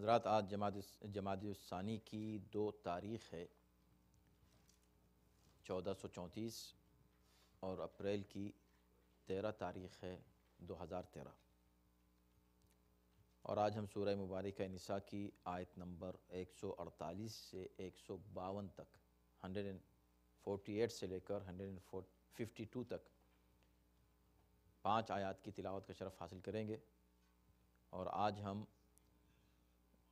حضرات، آج جمادی الثانی کی 2 تاریخ ہے، 1434 اور اپریل کی 13 تاریخ ہے 2013، اور آج ہم سورہ مبارکہ نساء کی آیت نمبر 148 سے 152 تک، 148 سے لے کر 152 تک 5 آیات کی تلاوت کا شرف حاصل کریں گے، اور آج ہم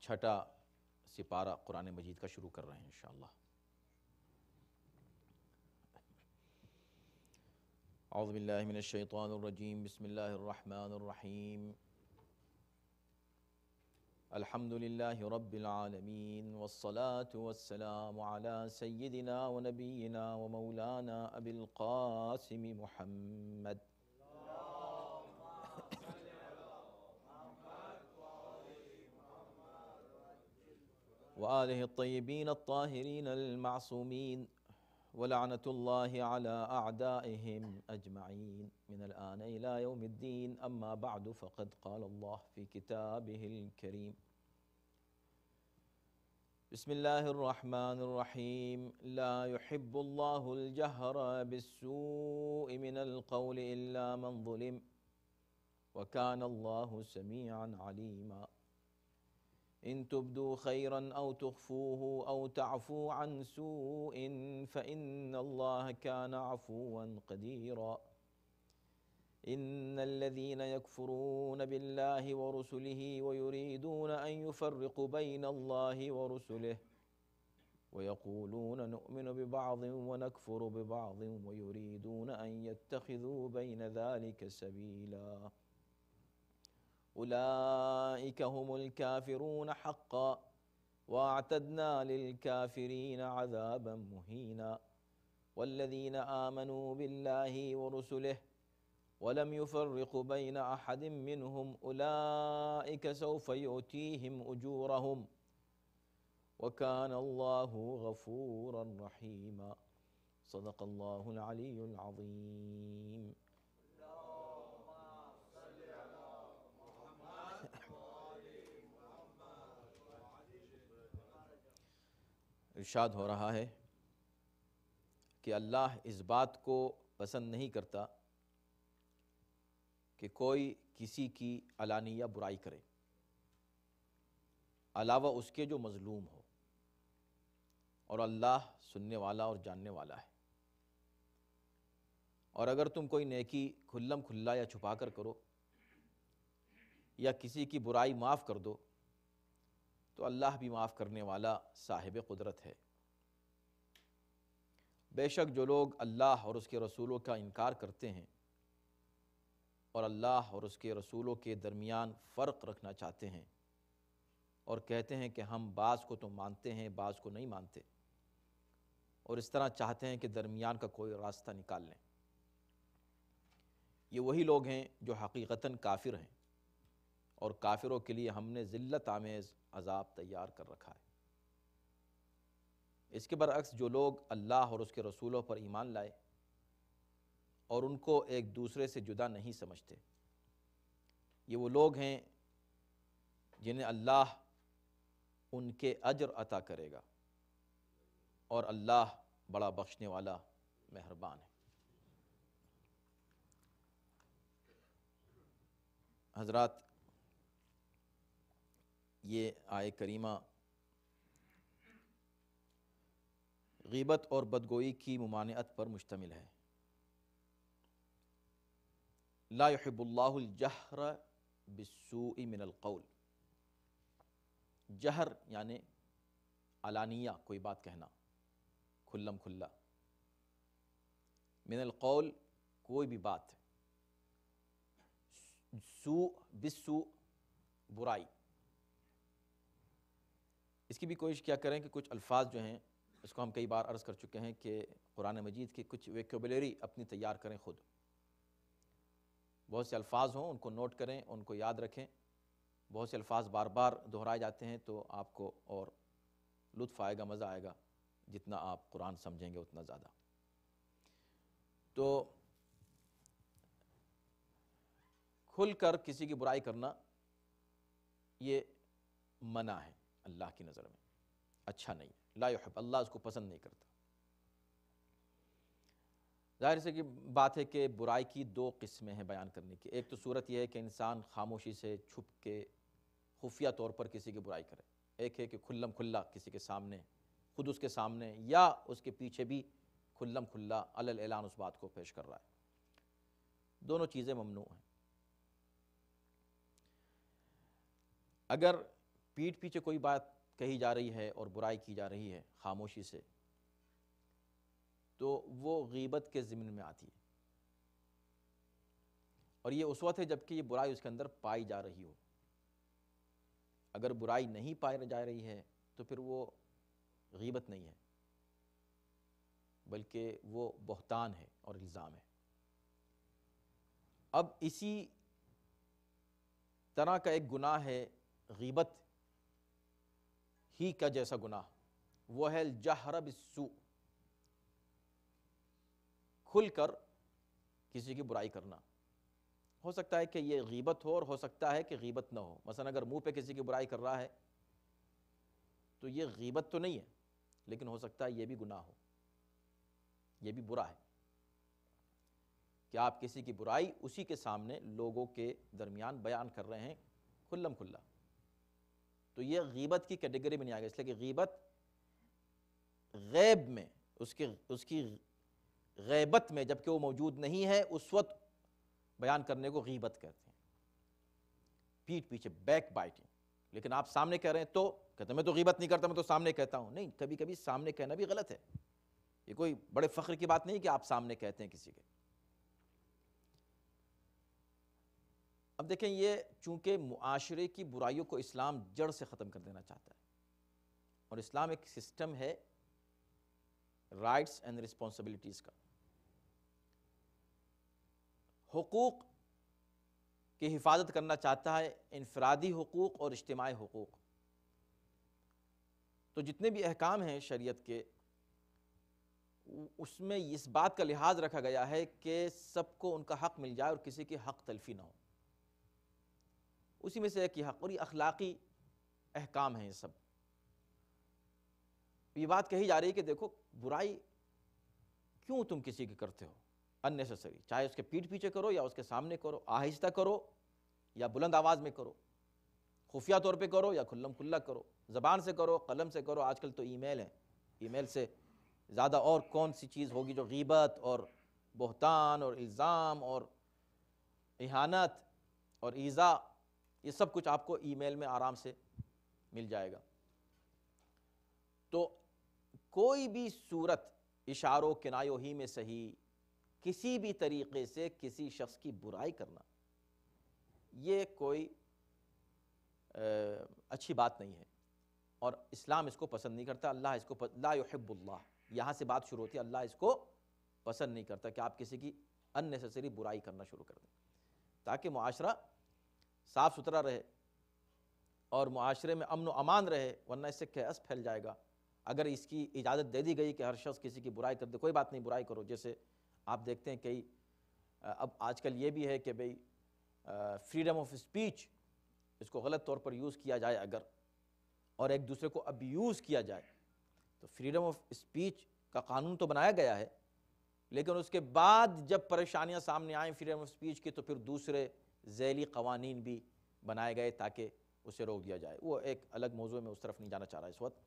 6واں سپارہ قرآن مجید کا شروع کر رہے ہیں انشاءاللہ۔ اعوذ باللہ من الشیطان الرجیم، بسم اللہ الرحمن الرحیم۔ الحمد للہ رب العالمین، والصلاة والسلام علی سیدنا و نبینا و مولانا ابی القاسم محمد وآلہ الطیبین الطاہرین المعصومین، ولعنۃ اللہ علی اعدائہم اجمعین من الآن الى یوم الدین، اما بعد فقد قال اللہ فی کتابہ الکریم۔ بسم اللہ الرحمن الرحیم۔ لا يحب اللہ الجہر بالسوء من القول الا من ظلم، وکان اللہ سمیعا علیما۔ ان تبدوا خيرا او تخفوه او تعفوا عن سوء فإن الله كان عفوا قديرا۔ ان الذين يكفرون بالله ورسله ويريدون ان يفرقوا بين الله ورسله ويقولون نؤمن ببعض ونكفر ببعض ويريدون ان يتخذوا بين ذلك سبيلا، أولئك هم الكافرون حقا واعتدنا للكافرين عذابا مهينا۔ والذين آمنوا بالله ورسله ولم يفرقوا بين أحد منهم أولئك سوف يؤتيهم أجورهم وكان الله غفورا رحيما۔ صدق الله العلي العظيم۔ ارشاد ہو رہا ہے کہ اللہ اس بات کو پسند نہیں کرتا کہ کوئی کسی کی علانیہ برائی کرے علاوہ اس کے جو مظلوم ہو، اور اللہ سننے والا اور جاننے والا ہے۔ اور اگر تم کوئی نیکی کھلم کھلا یا چھپا کر کرو یا کسی کی برائی معاف کر دو تو اللہ بھی معاف کرنے والا صاحب قدرت ہے۔ بے شک جو لوگ اللہ اور اس کے رسولوں کا انکار کرتے ہیں اور اللہ اور اس کے رسولوں کے درمیان فرق رکھنا چاہتے ہیں اور کہتے ہیں کہ ہم بعض کو تو مانتے ہیں بعض کو نہیں مانتے، اور اس طرح چاہتے ہیں کہ درمیان کا کوئی راستہ نکال لیں، یہ وہی لوگ ہیں جو حقیقتاً کافر ہیں، اور کافروں کے لیے ہم نے ذلت آمیز عذاب تیار کر رکھا ہے۔ اس کے برعکس جو لوگ اللہ اور اس کے رسولوں پر ایمان لائے اور ان کو ایک دوسرے سے جدا نہیں سمجھتے، یہ وہ لوگ ہیں جنہیں اللہ ان کے اجر عطا کرے گا، اور اللہ بڑا بخشنے والا مہربان ہے۔ حضرات، یہ آیہ کریمہ غیبت اور بدگوئی کی ممانعت پر مشتمل ہے۔ لا يحب اللہ الجہر بالسوء من القول، جہر یعنی علانیہ کوئی بات کہنا کھلم کھلا، من القول کوئی بھی بات، سوء بالسوء برائی۔ اس کی بھی کوشش کیا کریں کہ کچھ الفاظ جو ہیں، اس کو ہم کئی بار عرض کر چکے ہیں کہ قرآن مجید کی کچھ ویکیبلری اپنی تیار کریں خود، بہت سے الفاظ ہوں ان کو نوٹ کریں، ان کو یاد رکھیں۔ بہت سے الفاظ بار بار دہرائے جاتے ہیں تو آپ کو اور لطف آئے گا، مزہ آئے گا، جتنا آپ قرآن سمجھیں گے اتنا زیادہ۔ تو کھل کر کسی کی برائی کرنا یہ منع ہے اللہ کی نظر میں، اچھا نہیں ہے، لا یحب، اللہ اس کو پسند نہیں کرتا۔ ظاہر سے کہ بات ہے کہ برائی کی دو قسمیں ہیں بیان کرنے کی، ایک تو صورت یہ ہے کہ انسان خاموشی سے چھپ کے خفیہ طور پر کسی کی برائی کرے، ایک ہے کہ کھلم کھلا کسی کے سامنے، خود اس کے سامنے یا اس کے پیچھے بھی کھلم کھلا علی الاعلان اس بات کو پیش کر رہا ہے، دونوں چیزیں ممنوع ہیں۔ اگر پیٹھ پیچھے کوئی بات کہی جا رہی ہے اور برائی کی جا رہی ہے خاموشی سے، تو وہ غیبت کے ضمن میں آتی ہے، اور یہ اس وقت ہے جبکہ یہ برائی اس کے اندر پائی جا رہی ہو۔ اگر برائی نہیں پائی جا رہی ہے تو پھر وہ غیبت نہیں ہے، بلکہ وہ بہتان ہے اور الزام ہے۔ اب اسی طرح کا ایک گناہ ہے غیبت ہی کا جیسا گناہ، وہ ہے الجہر بالسوء، کھل کر کسی کی برائی کرنا۔ ہو سکتا ہے کہ یہ غیبت ہو اور ہو سکتا ہے کہ غیبت نہ ہو، مثلا اگر منہ پہ کسی کی برائی کر رہا ہے تو یہ غیبت تو نہیں ہے، لیکن ہو سکتا ہے یہ بھی گناہ ہو، یہ بھی برا ہے کہ آپ کسی کی برائی اسی کے سامنے لوگوں کے درمیان بیان کر رہے ہیں کھلم کھلا، تو یہ غیبت کی کیٹیگری میں نہیں آئے گا، اس لیے کہ غیبت غیب میں اس کی غیبت میں جبکہ وہ موجود نہیں ہے اس وقت بیان کرنے کو غیبت کہتے ہیں، پیٹھ پیچھے بیک بائٹنگ۔ لیکن آپ سامنے کہہ رہے ہیں تو کہتے ہیں میں تو غیبت نہیں کرتا، میں تو سامنے کہتا ہوں، نہیں، کبھی کبھی سامنے کہنا بھی غلط ہے، یہ کوئی بڑے فخر کی بات نہیں کہ آپ سامنے کہتے ہیں کسی کے۔ اب دیکھیں، یہ چونکہ معاشرے کی برائیوں کو اسلام جڑ سے ختم کر دینا چاہتا ہے، اور اسلام ایک سسٹم ہے رائٹس اینڈ رسپانسبلٹیز کا، حقوق کی حفاظت کرنا چاہتا ہے، انفرادی حقوق اور اجتماعی حقوق۔ تو جتنے بھی احکام ہیں شریعت کے، اس میں اس بات کا لحاظ رکھا گیا ہے کہ سب کو ان کا حق مل جائے اور کسی کی حق تلفی نہ ہو، اسی میں سے ایک یہ حق، اور یہ اخلاقی احکام ہیں۔ یہ سب یہ بات کہی جا رہی ہے کہ دیکھو برائی کیوں تم کسی کی کرتے ہو اننیسیسری، چاہے اس کے پیٹھ پیچھے کرو یا اس کے سامنے کرو، آہستہ کرو یا بلند آواز میں کرو، خفیہ طور پہ کرو یا کھلم کھلا کرو، زبان سے کرو، قلم سے کرو، آج کل تو ای میل ہے، ای میل سے زیادہ اور کون سی چیز ہوگی جو غیبت اور بہتان اور الزام اور اہانت اور ایذاء، یہ سب کچھ آپ کو ای میل میں آرام سے مل جائے گا۔ تو کوئی بھی صورت، اشاروں کنایوں ہی میں صحیح، کسی بھی طریقے سے کسی شخص کی برائی کرنا، یہ کوئی اچھی بات نہیں ہے، اور اسلام اس کو پسند نہیں کرتا، اللہ اس کو لا یحب اللہ، یہاں سے بات شروع ہوتی ہے، اللہ اس کو پسند نہیں کرتا کہ آپ کسی کی اننیسیسری برائی کرنا شروع کر دیں، تاکہ معاشرہ صاف ستھرا رہے اور معاشرے میں امن و امان رہے، ورنہ اس سے کیس پھیل جائے گا۔ اگر اس کی اجازت دے دی گئی کہ ہر شخص کسی کی برائی کر دے، کوئی بات نہیں، برائی کرو، جیسے آپ دیکھتے ہیں کئی اب آج کل یہ بھی ہے کہ بھئی فریڈم آف اسپیچ، اس کو غلط طور پر یوز کیا جائے اگر، اور ایک دوسرے کو ابیوز کیا جائے، تو فریڈم آف اسپیچ کا قانون تو بنایا گیا ہے، لیکن اس کے بعد جب پریشانیاں سامنے آئیں فریڈم آف اسپیچ کی، تو پھر دوسرے ذیلی قوانین بھی بنائے گئے تاکہ اسے روک دیا جائے، وہ ایک الگ موضوع میں اس طرف نہیں جانا چاہ رہا اس وقت۔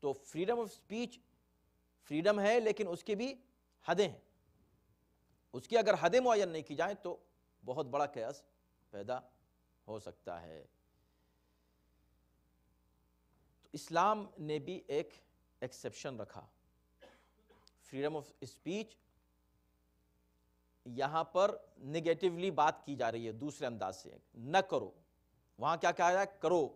تو فریڈم آف اسپیچ فریڈم ہے، لیکن اس کی بھی حدیں ہیں، اس کی اگر حدیں معین نہیں کی جائیں تو بہت بڑا کیس پیدا ہو سکتا ہے۔ تو اسلام نے بھی ایک ایکسیپشن رکھا، فریڈم آف اسپیچ یہاں پر نگیٹیولی بات کی جا رہی ہے دوسرے انداز سے، نہ کرو، وہاں کیا کہا جائے؟ کرو۔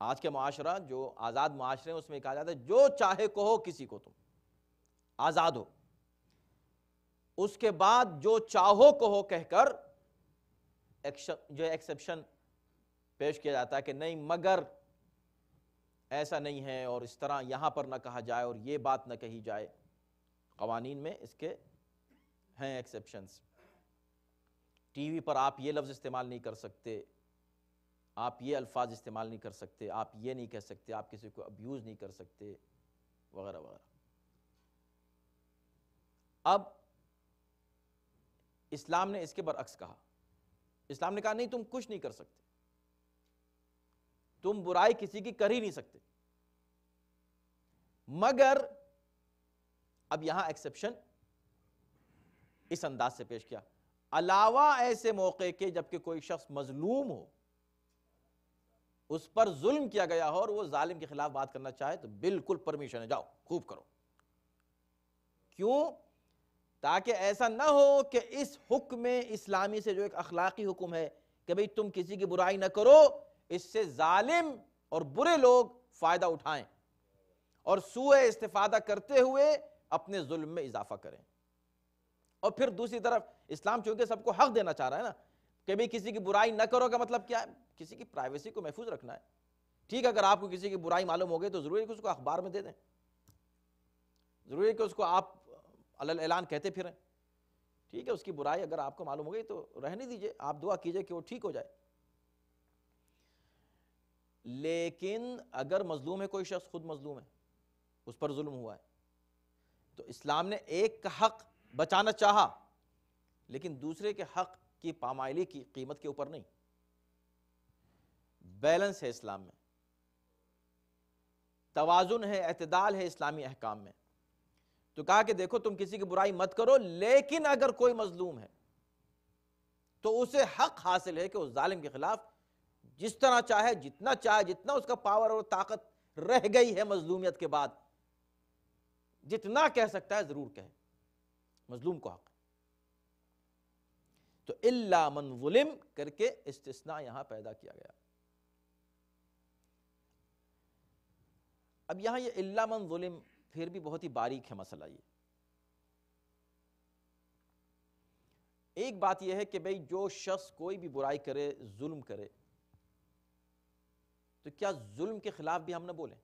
آج کے معاشرہ جو آزاد معاشرے ہیں اس میں کہا جاتا ہے جو چاہے کہو کسی کو، تم آزاد ہو، اس کے بعد جو چاہو کہو کہہ کر جو ایکسیپشن پیش کیا جاتا ہے کہ نہیں، مگر ایسا نہیں ہے، اور اس طرح یہاں پر نہ کہا جائے اور یہ بات نہ کہی جائے۔ قوانین میں اس کے ہیں ایکسیپشنز، ٹی وی پر آپ یہ لفظ استعمال نہیں کر سکتے، آپ یہ الفاظ استعمال نہیں کر سکتے، آپ یہ نہیں کہہ سکتے، آپ کسی کو ابیوز نہیں کر سکتے، وغیرہ وغیرہ۔ اب اسلام نے اس کے برعکس کہا، اسلام نے کہا نہیں، تم کچھ نہیں کر سکتے، تم برائی کسی کی کر ہی نہیں سکتے، مگر اب یہاں ایکسیپشن اس انداز سے پیش کیا، علاوہ ایسے موقع کے جبکہ کوئی شخص مظلوم ہو، اس پر ظلم کیا گیا ہو اور وہ ظالم کے خلاف بات کرنا چاہے تو بالکل پرمیشن ہے، جاؤ خوب کرو۔ کیوں؟ تاکہ ایسا نہ ہو کہ اس حکم اسلامی سے جو ایک اخلاقی حکم ہے کہ بھئی تم کسی کی برائی نہ کرو، اس سے ظالم اور برے لوگ فائدہ اٹھائیں اور سوء استفادہ کرتے ہوئے اپنے ظلم میں اضافہ کریں۔ اور پھر دوسری طرف اسلام چونکہ سب کو حق دینا چاہ رہا ہے نا کہ بھئی کسی کی برائی نہ کرو کا مطلب کیا ہے؟ کسی کی پرائیویسی کو محفوظ رکھنا ہے۔ ٹھیک ہے، اگر آپ کو کسی کی برائی معلوم ہو گئی تو ضروری ہے کہ اس کو اخبار میں دے دیں، ضروری ہے کہ اس کو آپ علل اعلان کہتے پھریں۔ ٹھیک ہے، اس کی برائی اگر آپ کو معلوم ہو گئی تو رہنے دیجئے، آپ دعا کیجئے کہ وہ ٹھیک ہو جائے۔ لیکن اگر مظلوم ہے، کوئی شخص خود مظلوم ہے، اس پر ظلم ہوا ہے، تو اسلام نے ایک کا حق بچانا چاہا لیکن دوسرے کے حق کی پامائلی کی قیمت کے اوپر نہیں۔ بیلنس ہے اسلام میں، توازن ہے، اعتدال ہے اسلامی احکام میں۔ تو کہا کہ دیکھو تم کسی کی برائی مت کرو، لیکن اگر کوئی مظلوم ہے تو اسے حق حاصل ہے کہ اس ظالم کے خلاف جس طرح چاہے، جتنا چاہے، جتنا اس کا پاور اور طاقت رہ گئی ہے مظلومیت کے بعد، جتنا کہہ سکتا ہے ضرور کہے، مظلوم کو حق ہے۔ تو الا من ظلم کر کے استثناء یہاں پیدا کیا گیا۔ اب یہاں یہ الا من ظلم پھر بھی بہت ہی باریک ہے مسئلہ۔ یہ ایک بات یہ ہے کہ بھئی جو شخص کوئی بھی برائی کرے، ظلم کرے، تو کیا ظلم کے خلاف بھی ہم نہ بولیں؟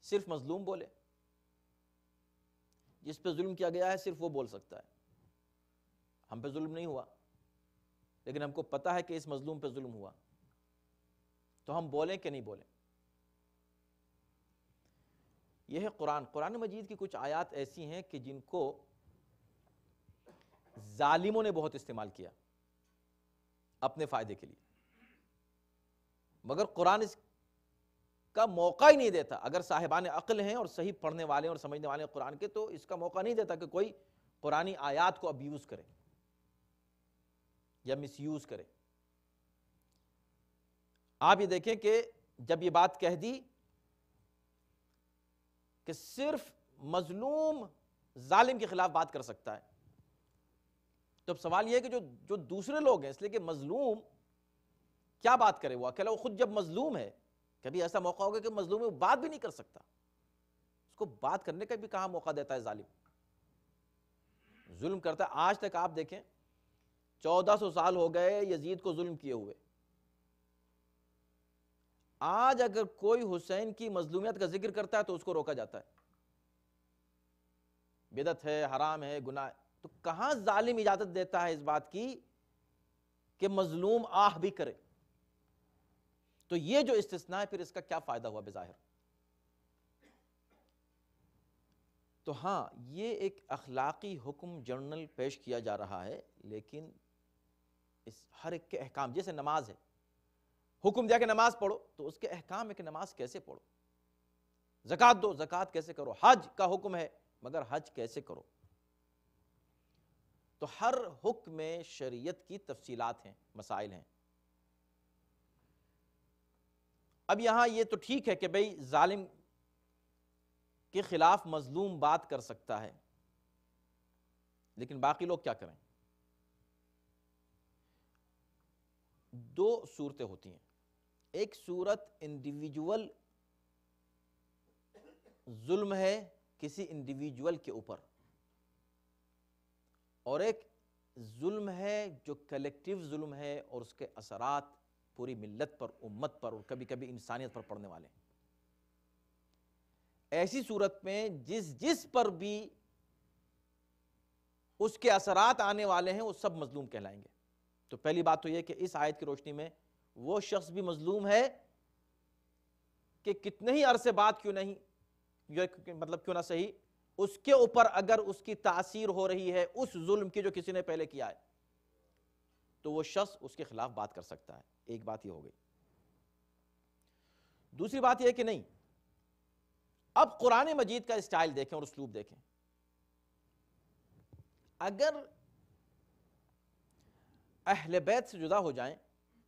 صرف مظلوم بولے؟ جس پہ ظلم کیا گیا ہے صرف وہ بول سکتا ہے، ہم پہ ظلم نہیں ہوا لیکن ہم کو پتا ہے کہ اس مظلوم پہ ظلم ہوا، تو ہم بولیں کہ نہیں بولیں؟ یہ ہے قرآن مجید کی کچھ آیات ایسی ہیں کہ جن کو ظالموں نے بہت استعمال کیا اپنے فائدے کے لیے، مگر قرآن اس کا موقع ہی نہیں دیتا۔ اگر صاحبان عقل ہیں اور صحیح پڑھنے والے اور سمجھنے والے قرآن کے، تو اس کا موقع نہیں دیتا کہ کوئی قرآنی آیات کو ابیوز کرے یا مس یوز کرے۔ آپ یہ دیکھیں کہ جب یہ بات کہہ دی کہ صرف مظلوم ظالم کے خلاف بات کر سکتا ہے، تو اب سوال یہ ہے کہ جو دوسرے لوگ ہیں، اس لیے کہ مظلوم کیا بات کرے؟ وہ اکیلا، وہ خود جب مظلوم ہے، کبھی ایسا موقع ہوگا کہ مظلوم ہے وہ بات بھی نہیں کر سکتا، اس کو بات کرنے کا بھی کہاں موقع دیتا ہے ظالم؟ ظلم کرتا ہے۔ آج تک آپ دیکھیں 1400 سال ہو گئے یزید کو ظلم کیے ہوئے، آج اگر کوئی حسین کی مظلومیت کا ذکر کرتا ہے تو اس کو روکا جاتا ہے، بدعت ہے، حرام ہے، گناہ ہے۔ تو کہاں ظالم اجازت دیتا ہے اس بات کی کہ مظلوم آہ بھی کرے؟ تو یہ جو استثناء ہے، پھر اس کا کیا فائدہ ہوا بظاہر؟ تو ہاں، یہ ایک اخلاقی حکم جنرل پیش کیا جا رہا ہے، لیکن اس ہر ایک کے احکام، جیسے نماز ہے، حکم دیا کہ نماز پڑھو، تو اس کے احکام ہے کہ نماز کیسے پڑھو، زکوٰۃ دو، زکوٰۃ کیسے کرو، حج کا حکم ہے مگر حج کیسے کرو۔ تو ہر حکم میں شریعت کی تفصیلات ہیں، مسائل ہیں۔ اب یہاں یہ تو ٹھیک ہے کہ بھئی ظالم کے خلاف مظلوم بات کر سکتا ہے، لیکن باقی لوگ کیا کریں؟ دو صورتیں ہوتی ہیں، ایک صورت انڈیویجول ظلم ہے کسی انڈیویجول کے اوپر، اور ایک ظلم ہے جو کلیکٹیو ظلم ہے اور اس کے اثرات پوری ملت پر، امت پر، اور کبھی کبھی انسانیت پر پڑنے والے ہیں۔ ایسی صورت میں جس پر بھی اس کے اثرات آنے والے ہیں وہ سب مظلوم کہلائیں گے۔ تو پہلی بات تو یہ کہ اس آیت کی روشنی میں وہ شخص بھی مظلوم ہے کہ کتنے ہی عرصے بعد کیوں نہیں، مطلب کیوں نہ صحیح، اس کے اوپر اگر اس کی تاثیر ہو رہی ہے اس ظلم کی جو کسی نے پہلے کیا ہے، تو وہ شخص اس کے خلاف بات کر سکتا ہے۔ ایک بات یہ ہو گئی۔ دوسری بات یہ ہے کہ نہیں، اب قرآن مجید کا اسٹائل دیکھیں اور اسلوب دیکھیں۔ اگر اہل بیت سے جدا ہو جائیں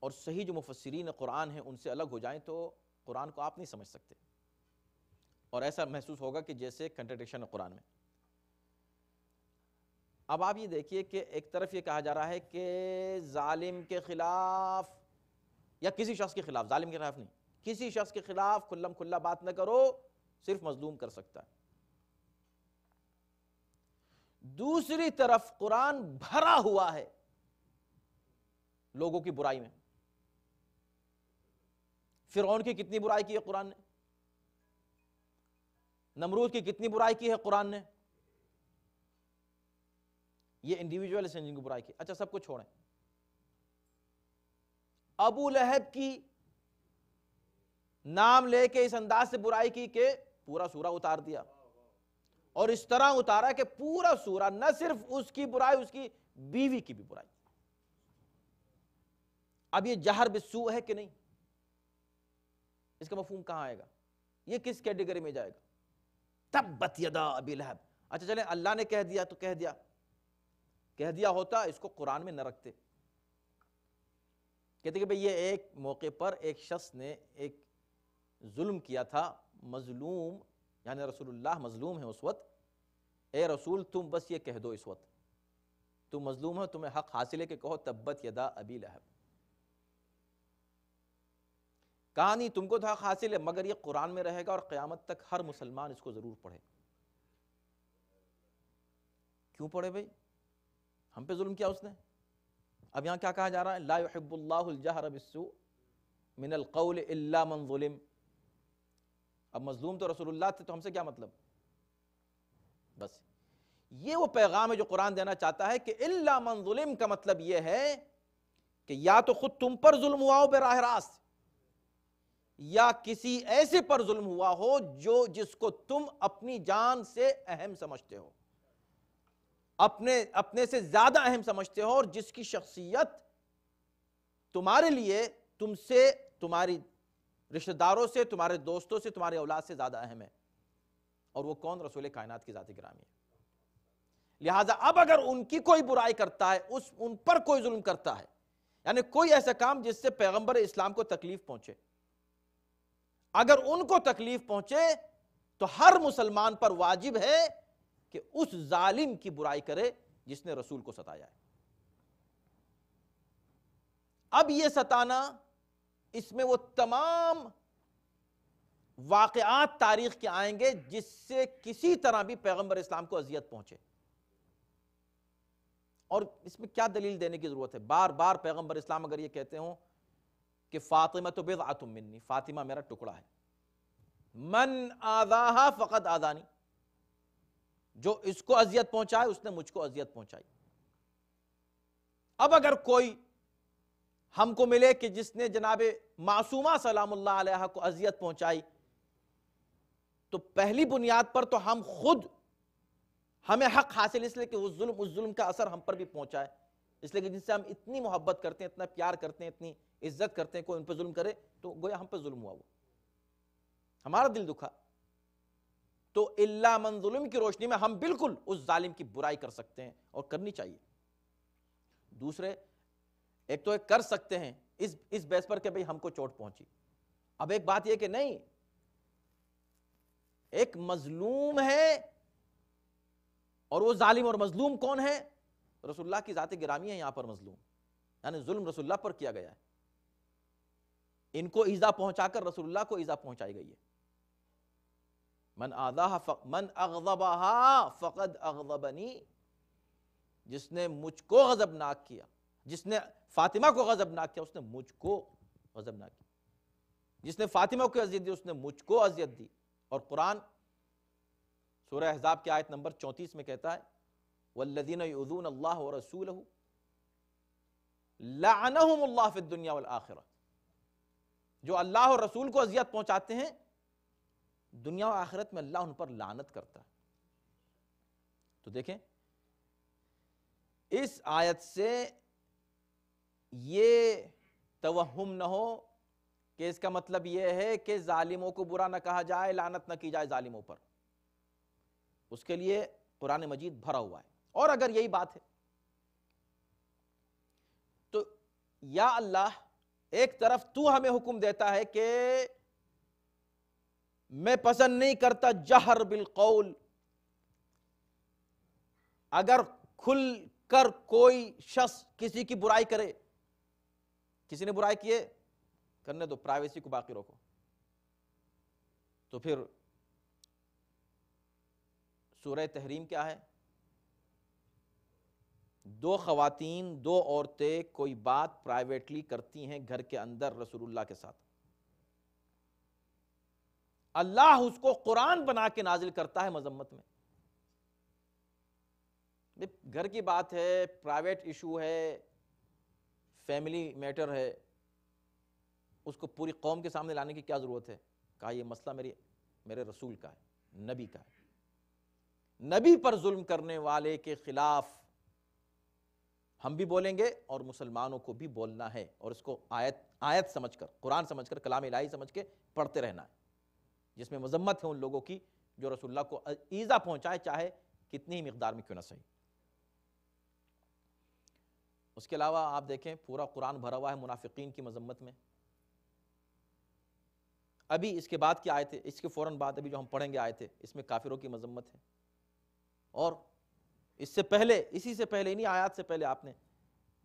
اور صحیح جو مفسرین قرآن ہیں ان سے الگ ہو جائیں تو قرآن کو آپ نہیں سمجھ سکتے، اور ایسا محسوس ہوگا کہ جیسے کنٹرڈکشن ہے قرآن میں۔ اب آپ یہ دیکھیے کہ ایک طرف یہ کہا جا رہا ہے کہ ظالم کے خلاف یا کسی شخص کے خلاف، ظالم کے خلاف نہیں، کسی شخص کے خلاف کھلم کھلا بات نہ کرو، صرف مظلوم کر سکتا ہے۔ دوسری طرف قرآن بھرا ہوا ہے لوگوں کی برائی میں۔ فرعون کی کتنی برائی کی ہے قرآن نے، نمرود کی کتنی برائی کی ہے قرآن نے، یہ انڈیویجول ہے جن کی برائی کی۔ اچھا سب کو چھوڑیں، ابو لہب کی نام لے کے اس انداز سے برائی کی کہ پورا سورہ اتار دیا، اور اس طرح اتارا کہ پورا سورہ نہ صرف اس کی برائی، اس کی بیوی کی بھی برائی۔ اب یہ جہر بالسوء ہے کہ نہیں؟ اس کا مفہوم کہاں آئے گا؟ یہ کس کیٹیگری میں جائے گا؟ تبت یدا ابی لہب۔ اچھا چلیں اللہ نے کہہ دیا تو کہہ دیا ہوتا اس کو قرآن میں نہ رکھتے، کہتے کہ بھئی یہ ایک موقع پر ایک شخص نے ایک ظلم کیا تھا، مظلوم یعنی رسول اللہ مظلوم ہے اس وقت، اے رسول تم بس یہ کہہ دو، اس وقت تم مظلوم ہو، تمہیں حق حاصل ہے کہ کہو تبت یدا ابی لہب۔ کہانی تم کو تو حق حاصل ہے، مگر یہ قرآن میں رہے گا اور قیامت تک ہر مسلمان اس کو ضرور پڑھے۔ کیوں پڑھے بھئی؟ ہم پہ ظلم کیا اس نے؟ اب یہاں کیا کہا جا رہا ہے؟ لا يحب اللہ الجہر بالسوء من القول الا من ظلم۔ اب مظلوم تو رسول اللہ تھے، تو ہم سے کیا مطلب؟ بس یہ وہ پیغام ہے جو قرآن دینا چاہتا ہے کہ الا من ظلم کا مطلب یہ ہے کہ یا تو خود تم پر ظلم ہوا ہو براہ راست، یا کسی ایسے پر ظلم ہوا ہو جس کو تم اپنی جان سے اہم سمجھتے ہو، اپنے سے زیادہ اہم سمجھتے ہو، اور جس کی شخصیت تمہارے لیے، تم سے، تمہاری رشتہ داروں سے، تمہارے دوستوں سے، تمہارے اولاد سے زیادہ اہم ہے، اور وہ کون؟ رسول کائنات کی ذات گرامی ہے۔ لہٰذا اب اگر ان کی کوئی برائی کرتا ہے، ان پر کوئی ظلم کرتا ہے، یعنی کوئی ایسا کام جس سے پیغمبر اسلام کو تکلیف پہنچے، اگر ان کو تکلیف پہنچے تو ہر مسلمان پر واجب ہے کہ اس ظالم کی برائی کرے جس نے رسول کو ستایا ہے۔ اب یہ ستانا، اس میں وہ تمام واقعات تاریخ کے آئیں گے جس سے کسی طرح بھی پیغمبر اسلام کو اذیت پہنچے، اور اس میں کیا دلیل دینے کی ضرورت ہے؟ بار بار پیغمبر اسلام اگر یہ کہتے ہوں کہ فاطمہ تو بضعۃ منی، فاطمہ میرا ٹکڑا ہے، من آذاہا فقد آذانی، جو اس کو اذیت پہنچائے اس نے مجھ کو اذیت پہنچائی۔ اب اگر کوئی ہم کو ملے کہ جس نے جناب معصومہ سلام اللہ علیہا کو اذیت پہنچائی، تو پہلی بنیاد پر تو ہم خود، ہمیں حق حاصل اس لیے کہ اس ظلم کا اثر ہم پر بھی پہنچا ہے، اس لیے کہ جن سے ہم اتنی محبت کرتے ہیں، اتنا پیار کرتے ہیں، اتنی عزت کرتے ہیں، کوئی ان پہ ظلم کرے تو گویا ہم پہ ظلم ہوا، وہ ہمارا دل دکھا۔ تو الا من ظلم کی روشنی میں ہم بالکل اس ظالم کی برائی کر سکتے ہیں، اور کرنی چاہیے۔ دوسرے، ایک تو ایک کر سکتے ہیں اس بیس پر کہ بھئی ہم کو چوٹ پہنچی۔ اب ایک بات یہ کہ نہیں، ایک مظلوم ہے، اور وہ ظالم اور مظلوم کون ہے؟ رسول اللہ کی ذات گرامی ہے یہاں پر مظلوم، یعنی ظلم رسول اللہ پر کیا گیا ہے، ان کو ایذا پہنچا کر رسول اللہ کو ایذا پہنچائی گئی ہے۔ من اغضبها فقد اغضبنی، جس نے مجھ کو غضبناک کیا، جس نے فاطمہ کو غضبناک کیا، اس نے مجھ کو غضبناک کیا، جس نے فاطمہ کو اذیت دی اس نے مجھ کو اذیت دی۔ اور قرآن سورہ احزاب کی آیت نمبر 34 میں کہتا ہے والذین یؤذون اللہ ورسولہ لعنہم اللہ فی الدنیا والآخرہ، جو اللہ اور رسول کو اذیت پہنچاتے ہیں دنیا و آخرت میں اللہ ان پر لعنت کرتا ہے۔ تو دیکھیں اس آیت سے یہ توہم نہ ہو کہ اس کا مطلب یہ ہے کہ ظالموں کو برا نہ کہا جائے، لعنت نہ کی جائے ظالموں پر، اس کے لیے قرآن مجید بھرا ہوا ہے۔ اور اگر یہی بات ہے تو یا اللہ ایک طرف تو ہمیں حکم دیتا ہے کہ میں پسند نہیں کرتا جہر بالقول، اگر کھل کر کوئی شخص کسی کی برائی کرے، کسی نے برائی کیے کرنے دو، پرائیویسی کو باقی رکھو، تو پھر سورہ تحریم کیا ہے؟ دو خواتین، دو عورتیں کوئی بات پرائیویٹلی کرتی ہیں گھر کے اندر رسول اللہ کے ساتھ، اللہ اس کو قرآن بنا کے نازل کرتا ہے مذمت میں۔ گھر کی بات ہے، پرائیویٹ ایشو ہے، فیملی میٹر ہے، اس کو پوری قوم کے سامنے لانے کی کیا ضرورت ہے؟ کہا یہ مسئلہ میرے رسول کا ہے، نبی کا ہے، نبی پر ظلم کرنے والے کے خلاف ہم بھی بولیں گے اور مسلمانوں کو بھی بولنا ہے، اور اس کو آیت سمجھ کر، قرآن سمجھ کر، کلام الہی سمجھ کے پڑھتے رہنا ہے، جس میں مذمت ہے ان لوگوں کی جو رسول اللہ کو ایذا پہنچائے، چاہے کتنی ہی مقدار میں کیوں نہ صحیح۔ اس کے علاوہ آپ دیکھیں پورا قرآن بھرا ہوا ہے منافقین کی مذمت میں۔ ابھی اس کے بعد کی آیتیں، اس کے فوراً بعد ابھی جو ہم پڑھیں گے آیتیں، اس میں کافروں کی مذمت ہے، اور اس سے پہلے، اسی سے پہلے، انہی آیات سے پہلے آپ نے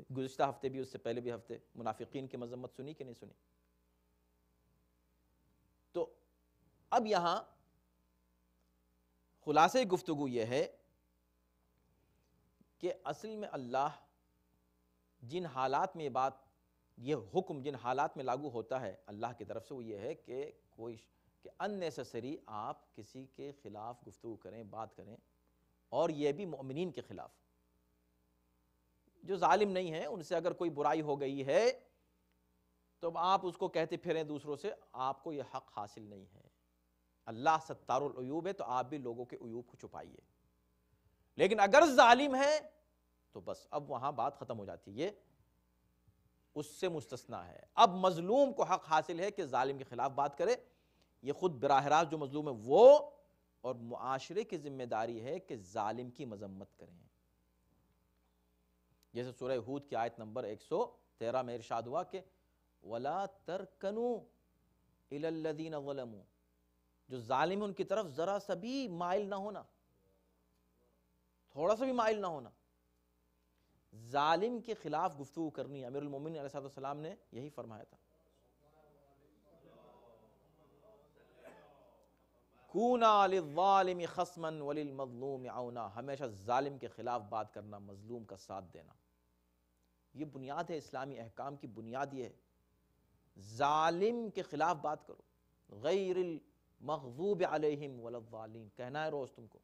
گزشتہ ہفتے بھی، اس سے پہلے بھی ہفتے منافقین کی مذمت سنی کہ نہیں سنی؟ تو اب یہاں خلاصے گفتگو یہ ہے کہ اصل میں اللہ جن حالات میں یہ حکم جن حالات میں لاگو ہوتا ہے اللہ کی طرف سے، وہ یہ ہے کہ کہ unnecessary آپ کسی کے خلاف گفتگو کریں، بات کریں، اور یہ بھی مؤمنین کے خلاف، جو ظالم نہیں ہیں ان سے اگر کوئی برائی ہو گئی ہے تو آپ اس کو کہتے پھریں دوسروں سے، آپ کو یہ حق حاصل نہیں ہے۔ اللہ ستار العیوب ہے، تو آپ بھی لوگوں کے عیوب کو چھپائیے، لیکن اگر ظالم ہے تو بس اب وہاں بات ختم ہو جاتی ہے، یہ اس سے مستثنا ہے۔ اب مظلوم کو حق حاصل ہے کہ ظالم کے خلاف بات کرے، یہ خود براہ راست جو مظلوم ہے وہ، اور معاشرے کی ذمہ داری ہے کہ ظالم کی مذمت کریں۔ جیسے سورہ ہود کی آیت نمبر 113 میں ارشاد ہوا کہ وَلَا تَرْكَنُوا إِلَى الَّذِينَ ظَلَمُوا، جو ظالم ان کی طرف ذرا سا بھی مائل نہ ہونا، تھوڑا سا بھی مائل نہ ہونا۔ ظالم کے خلاف گفتگو کرنی، امیر المومنین علیہ السلام نے یہی فرمایا تھا، کونا للظالم خصما وللمظلوم عونا، ہمیشہ ظالم کے خلاف بات کرنا، مظلوم کا ساتھ دینا، یہ بنیاد ہے اسلامی احکام کی، بنیاد یہ ہے ظالم کے خلاف بات کرو، غیر المغضوب علیہم ولا الضالین کہنا ہے روز تم کو۔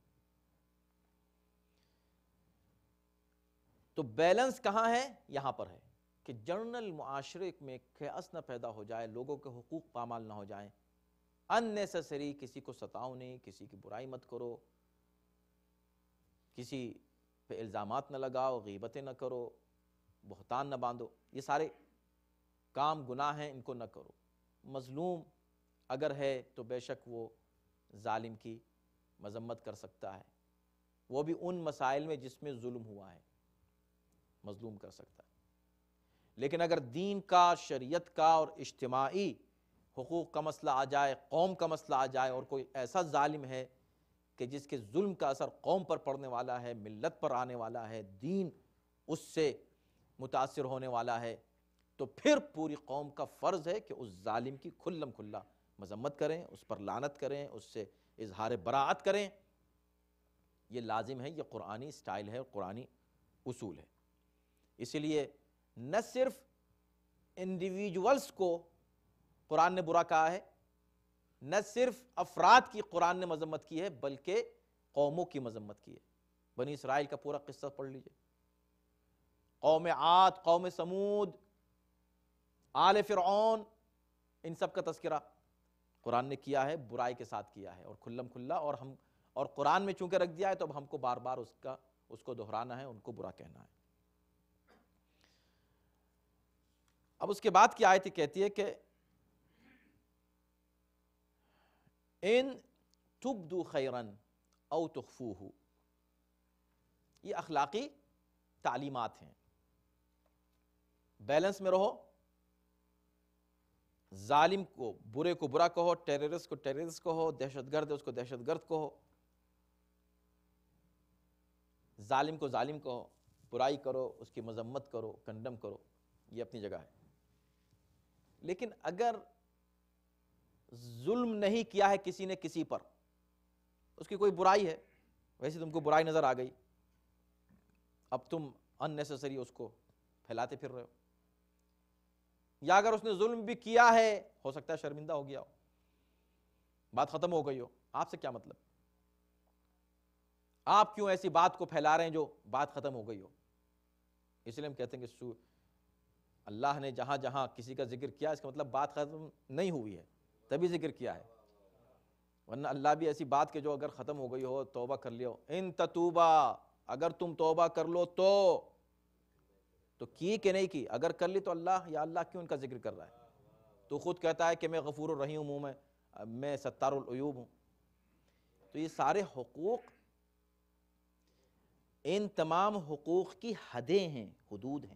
تو بیلنس کہاں ہے؟ یہاں پر ہے کہ جنرل معاشرے میں کیاس نہ پیدا ہو جائے، لوگوں کے حقوق پامال نہ ہو جائیں، unnecessary کسی کو ستاؤ نہیں، کسی کی برائی مت کرو، کسی پہ الزامات نہ لگاؤ، غیبتیں نہ کرو، بہتان نہ باندھو، یہ سارے کام گناہ ہیں، ان کو نہ کرو۔ مظلوم اگر ہے تو بے شک وہ ظالم کی مذمت کر سکتا ہے، وہ بھی ان مسائل میں جس میں ظلم ہوا ہے مظلوم کر سکتا ہے، لیکن اگر دین کا، شریعت کا اور اجتماعی حقوق کا مسئلہ آ جائے، قوم کا مسئلہ آ جائے، اور کوئی ایسا ظالم ہے کہ جس کے ظلم کا اثر قوم پر پڑنے والا ہے، ملت پر آنے والا ہے، دین اس سے متاثر ہونے والا ہے، تو پھر پوری قوم کا فرض ہے کہ اس ظالم کی کھلم کھلا مذمت کریں، اس پر لعنت کریں، اس سے اظہار براعت کریں۔ یہ لازم ہے، یہ قرآنی سٹائل ہے، قرآنی اصول ہے۔ اسی لیے نہ صرف انڈیویجولز کو قرآن نے برا کہا ہے، نہ صرف افراد کی قرآن نے مذمت کی ہے، بلکہ قوموں کی مذمت کی ہے۔ بنی اسرائیل کا پورا قصہ پڑھ لیجئے، قوم عاد، قوم سمود، آل فرعون، ان سب کا تذکرہ قرآن نے کیا ہے، برائی کے ساتھ کیا ہے اور کھلم کھلا، اور قرآن میں چونکہ رکھ دیا ہے تو اب ہم کو بار بار اس کو دہرانا ہے، ان کو برا کہنا ہے۔ اب اس کے بعد کی آیت کہتی ہے کہ ان تبدو خیرن او تخفوہ، یہ اخلاقی تعلیمات ہیں۔ بیلنس میں رہو، ظالم کو برے کو برا کہو، ٹیررسٹ کو ٹیررسٹ کہو، دہشت گرد ہے اس کو دہشت گرد کہو، ظالم کو ظالم کہو، برائی کرو، اس کی مذمت کرو، کنڈم کرو، یہ اپنی جگہ ہے۔ لیکن اگر ظلم نہیں کیا ہے کسی نے کسی پر، اس کی کوئی برائی ہے، ویسے تم کو برائی نظر آ گئی، اب تم unnecessary اس کو پھیلاتے پھر رہے ہو، یا اگر اس نے ظلم بھی کیا ہے، ہو سکتا ہے شرمندہ ہو گیا ہو، بات ختم ہو گئی ہو، آپ سے کیا مطلب؟ آپ کیوں ایسی بات کو پھیلا رہے ہیں جو بات ختم ہو گئی ہو؟ اس لیے ہم کہتے ہیں کہ اللہ نے جہاں جہاں کسی کا ذکر کیا، اس کا مطلب بات ختم نہیں ہوئی ہے، تبھی ذکر کیا ہے، ورنہ اللہ بھی ایسی بات کہ جو اگر ختم ہو گئی ہو، توبہ کر لیا ہو، ان تتوبہ، اگر تم توبہ کر لو تو کی کہ نہیں کی؟ اگر کر لی تو اللہ یا اللہ کیوں ان کا ذکر کر رہا ہے؟ تو خود کہتا ہے کہ میں غفور الرحیم ہوں، میں ستار العیوب ہوں۔ تو یہ سارے حقوق، ان تمام حقوق کی حدیں ہیں، حدود ہیں،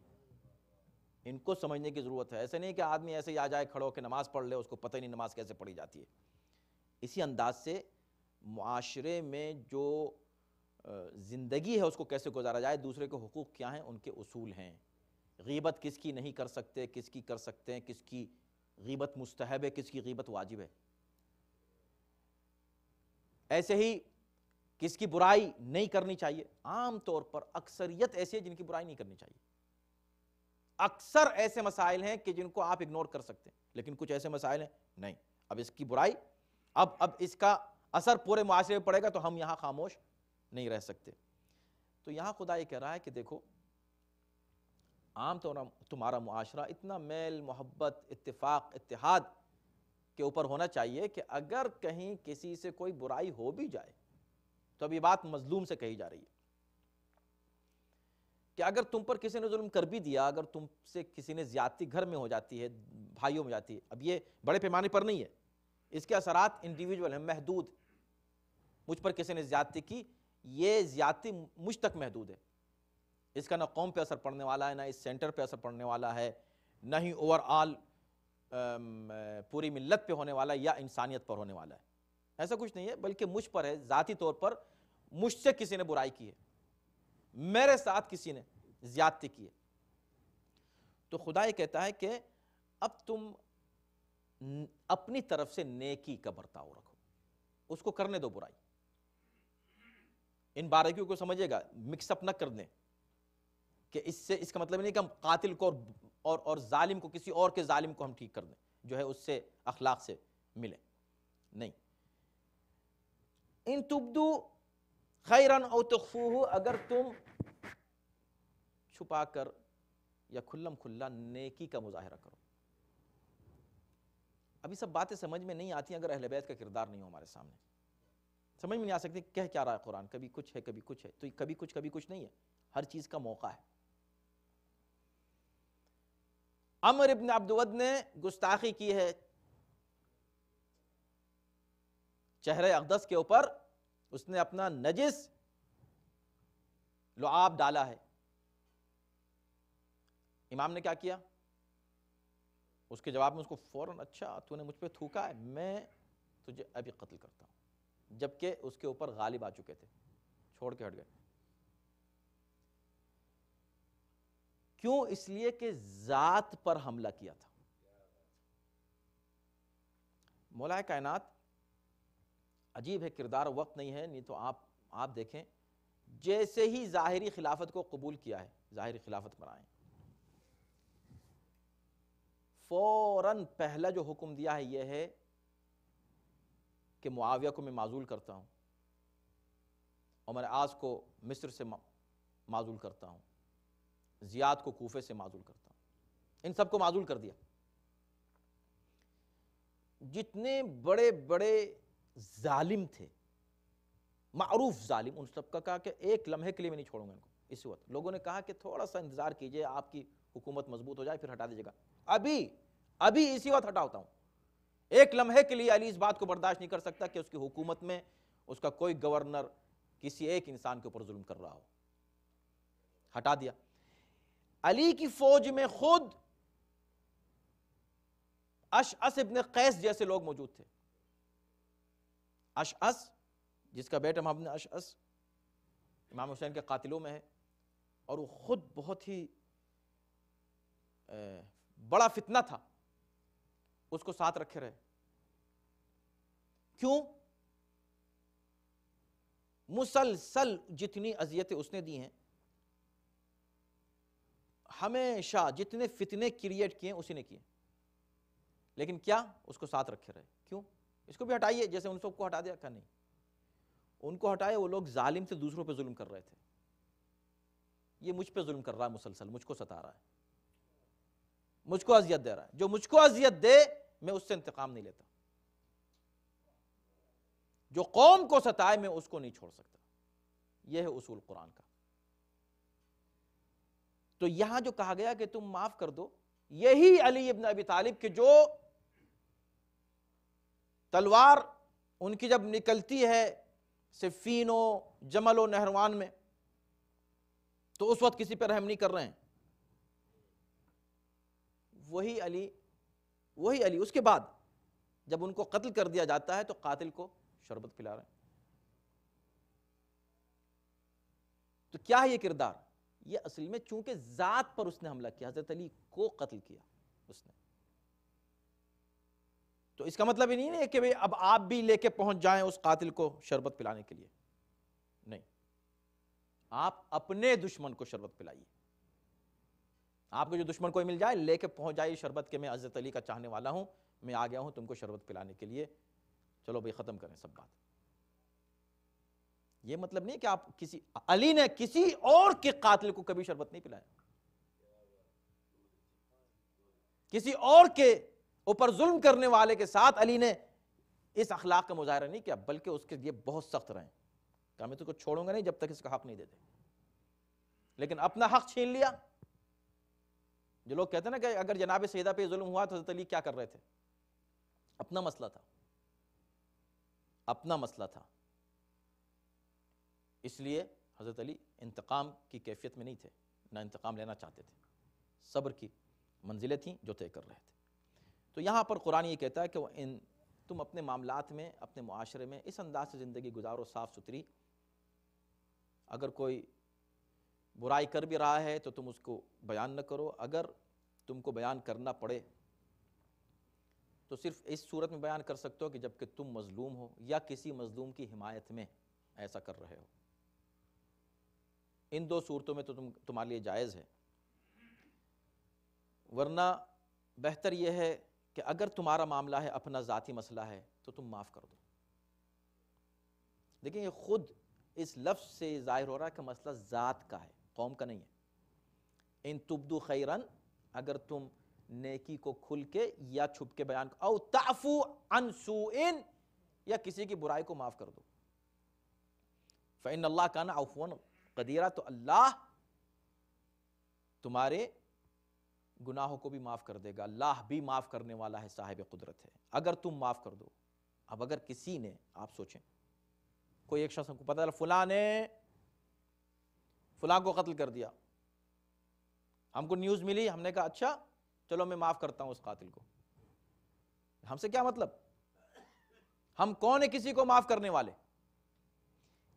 ان کو سمجھنے کی ضرورت ہے۔ ایسے نہیں کہ آدمی ایسے ہی آ جائے کھڑو کہ نماز پڑھ لے، اس کو پتہ ہی نہیں نماز کیسے پڑھی جاتی ہے۔ اسی انداز سے معاشرے میں جو زندگی ہے اس کو کیسے گزارا جائے، دوسرے کے حقوق کیا ہیں، ان کے اصول ہیں۔ غیبت کس کی نہیں کر سکتے، کس کی کر سکتے ہیں، کس کی غیبت مستحب ہے، کس کی غیبت واجب ہے۔ ایسے ہی کس کی برائی نہیں کرنی چاہیے۔ عام طور پر اکثریت ایسے ہیں جن کی برائی نہیں کرنی چاہیے۔ اکثر ایسے مسائل ہیں کہ جن کو آپ اگنور کر سکتے ہیں، لیکن کچھ ایسے مسائل ہیں نہیں، اب اس کی برائی، اب اس کا اثر پورے معاشرے میں پڑے گا تو ہم یہاں خاموش نہیں رہ سکتے۔ تو یہاں خدا یہ کہہ رہا ہے کہ دیکھو، عام طور پر تمہارا معاشرہ اتنا میل محبت اتفاق اتحاد کے اوپر ہونا چاہیے کہ اگر کہیں کسی سے کوئی برائی ہو بھی جائے تو اب یہ بات مظلوم سے کہی جا رہی ہے کہ اگر تم پر کسی نے ظلم کر بھی دیا، اگر تم سے کسی نے زیادتی گھر میں ہو جاتی ہے، بھائیوں میں جاتی ہے، اب یہ بڑے پیمانے پر نہیں ہے، اس کے اثرات انڈیویجول ہیں، محدود۔ مجھ پر کسی نے زیادتی کی، یہ زیادتی مجھ تک محدود ہے، اس کا نہ قوم پہ اثر پڑنے والا ہے، نہ اس سینٹر پہ اثر پڑنے والا ہے، نہ ہی اوور آل پوری ملت پہ ہونے والا ہے یا انسانیت پر ہونے والا ہے۔ ایسا کچھ نہیں ہے، بلکہ مجھ پر ہے، ذاتی طور پر مجھ سے کسی نے برائی کی ہے، میرے ساتھ کسی نے زیادتی کی ہے۔ تو خدا یہ کہتا ہے کہ اب تم اپنی طرف سے نیکی کا برتاؤ رکھو، اس کو کرنے دو برائی، ان باریکیوں کو سمجھے گا، مکس اپ نہ کر دیں کہ اس کا مطلب نہیں کہ ہم قاتل کو اور ظالم کو، کسی اور کے ظالم کو ہم ٹھیک کر دیں جو ہے اس سے اخلاق سے ملے، نہیں۔ ان تبدو خیرن او تخفوہ، اگر تم چھپا کر یا کھلم کھلا نیکی کا مظاہرہ کرو۔ ابھی سب باتیں سمجھ میں نہیں آتی اگر اہل بیت کا کردار نہیں ہو ہمارے سامنے، سمجھ میں نہیں آ سکتی کہہ کیا رہا ہے قرآن، کبھی کچھ ہے کبھی کچھ ہے، تو کبھی کچھ نہیں ہے، ہر چیز کا موقع ہے۔ عمر ابن عبدود نے گستاخی کی ہے چہرے اقدس کے اوپر، اس نے اپنا نجس لعاب ڈالا ہے۔ امام نے کیا کیا؟ اس کے جواب میں اس کو فوراً، اچھا تو نے مجھ پہ تھوکا ہے، میں تجھے ابھی قتل کرتا ہوں، جبکہ اس کے اوپر غالب آ چکے تھے، چھوڑ کے ہٹ گئے۔ کیوں؟ اس لیے کہ ذات پر حملہ کیا تھا۔ مولا کائنات عجیب ہے، کردار وقت نہیں ہے، نہیں تو آپ دیکھیں، جیسے ہی ظاہری خلافت کو قبول کیا ہے، ظاہری خلافت پر آئیں، فوراً پہلا جو حکم دیا ہے یہ ہے کہ معاویہ کو میں معزول کرتا ہوں، عمر عاص کو مصر سے معزول کرتا ہوں، زیاد کو کوفے سے معزول کرتا ہوں، ان سب کو معزول کر دیا۔ جتنے بڑے بڑے ظالم تھے، معروف ظالم، ان سب کا کہا کہ ایک لمحے کے لیے میں نہیں چھوڑوں گا ان کو۔ اس وقت لوگوں نے کہا کہ تھوڑا سا انتظار کیجئے، آپ کی حکومت مضبوط ہو جائے پھر ہٹا دیجیے گا۔ ابھی اسی وقت ہٹا ہوتا ہوں۔ ایک لمحے کے لیے علی اس بات کو برداشت نہیں کر سکتا کہ اس کی حکومت میں اس کا کوئی گورنر کسی ایک انسان کے اوپر ظلم کر رہا ہو۔ ہٹا دیا۔ علی کی فوج میں خود اشعث ابن قیس جیسے لوگ موجود تھے۔ اشعث جس کا بیٹا محمد بن اشعث امام حسین کے قاتلوں میں ہے، اور وہ خود بہت ہی بڑا فتنہ تھا، اس کو ساتھ رکھے رہے۔ کیوں؟ مسلسل جتنی اذیتیں اس نے دی ہیں، ہمیشہ جتنے فتنے کریٹ کیے اسی نے کیے، لیکن کیا اس کو ساتھ رکھے رہے؟ کیوں؟ اس کو بھی ہٹائیے، جیسے ان سب کو ہٹا دیا، کہ نہیں، ان کو ہٹائے۔ وہ لوگ ظالم تھے، دوسروں پہ ظلم کر رہے تھے۔ یہ مجھ پہ ظلم کر رہا ہے، مسلسل مجھ کو ستا رہا ہے، مجھ کو اذیت دے رہا ہے۔ جو مجھ کو اذیت دے میں اس سے انتقام نہیں لیتا، جو قوم کو ستائے میں اس کو نہیں چھوڑ سکتا۔ یہ ہے اصول قرآن کا۔ تو یہاں جو کہا گیا کہ تم معاف کر دو، یہی علی ابن ابی طالب کہ جو تلوار ان کی جب نکلتی ہے صفین و جمل و نہروان میں، تو اس وقت کسی پر رحم نہیں کر رہے ہیں۔ وہی علی اس کے بعد جب ان کو قتل کر دیا جاتا ہے تو قاتل کو شربت پلا رہے ہیں۔ تو کیا ہے یہ کردار؟ یہ اصل میں چونکہ ذات پر اس نے حملہ کیا، حضرت علی کو قتل کیا اس نے، تو اس کا مطلب یہ نہیں ہے کہ اب آپ بھی لے کے پہنچ جائیں اس قاتل کو شربت پلانے کے لیے، نہیں، آپ اپنے دشمن کو شربت پلائیے۔ آپ کو جو دشمن کوئی مل جائے لے کے پہنچ جائے شربت، کہ میں حضرت علی کا چاہنے والا ہوں، میں آ گیا ہوں تم کو شربت پلانے کے لیے، چلو بھائی ختم کریں سب بات۔ یہ مطلب نہیں کہ آپ علی نے کسی اور کے قاتل کو کبھی شربت نہیں پلایا، کسی اور کے اوپر ظلم کرنے والے کے ساتھ علی نے اس اخلاق کا مظاہرہ نہیں کیا، بلکہ اس کے لیے بہت سخت رہے کہ میں تو کو چھوڑوں گا نہیں جب تک اس کا حق نہیں دیتے۔ لیکن اپنا حق چھین لیا۔ جو لوگ کہتے ہیں نا کہ اگر جناب سیدہ پہ ظلم ہوا تو حضرت علی کیا کر رہے تھے؟ اپنا مسئلہ تھا، اپنا مسئلہ تھا، اس لیے حضرت علی انتقام کی کیفیت میں نہیں تھے، نہ انتقام لینا چاہتے تھے، صبر کی منزلیں تھیں جو طے کر رہے تھے۔ تو یہاں پر قرآن یہ کہتا ہے کہ تم اپنے معاملات میں، اپنے معاشرے میں اس انداز سے زندگی گزارو، صاف ستھری۔ اگر کوئی برائی کر بھی رہا ہے تو تم اس کو بیان نہ کرو، اگر تم کو بیان کرنا پڑے تو صرف اس صورت میں بیان کر سکتے ہو کہ جب کہ تم مظلوم ہو یا کسی مظلوم کی حمایت میں ایسا کر رہے ہو۔ ان دو صورتوں میں تو تمہارے لیے جائز ہے، ورنہ بہتر یہ ہے کہ اگر تمہارا معاملہ ہے، اپنا ذاتی مسئلہ ہے، تو تم معاف کر دو۔ دیکھیں یہ خود اس لفظ سے ظاہر ہو رہا ہے کہ مسئلہ ذات کا ہے، قوم کا نہیں ہے۔ ان تبدو خیرن، اگر تم نیکی کو کھل کے یا چھپ کے بیان، او تعفو عن سوء، یا کسی کی برائی کو معاف کر دو۔ فإن اللہ کان عفوا قدیرا، تو اللہ تمہارے گناہوں کو بھی معاف کر دے گا، اللہ بھی معاف کرنے والا ہے، صاحب قدرت ہے، اگر تم معاف کر دو۔ اب اگر کسی نے، آپ سوچیں، کوئی ایک شخص کو پتہ چلا فلاں نے فلاں کو قتل کر دیا، ہم کو نیوز ملی، ہم نے کہا اچھا چلو میں معاف کرتا ہوں اس قاتل کو۔ ہم سے کیا مطلب؟ ہم کون ہیں کسی کو معاف کرنے والے؟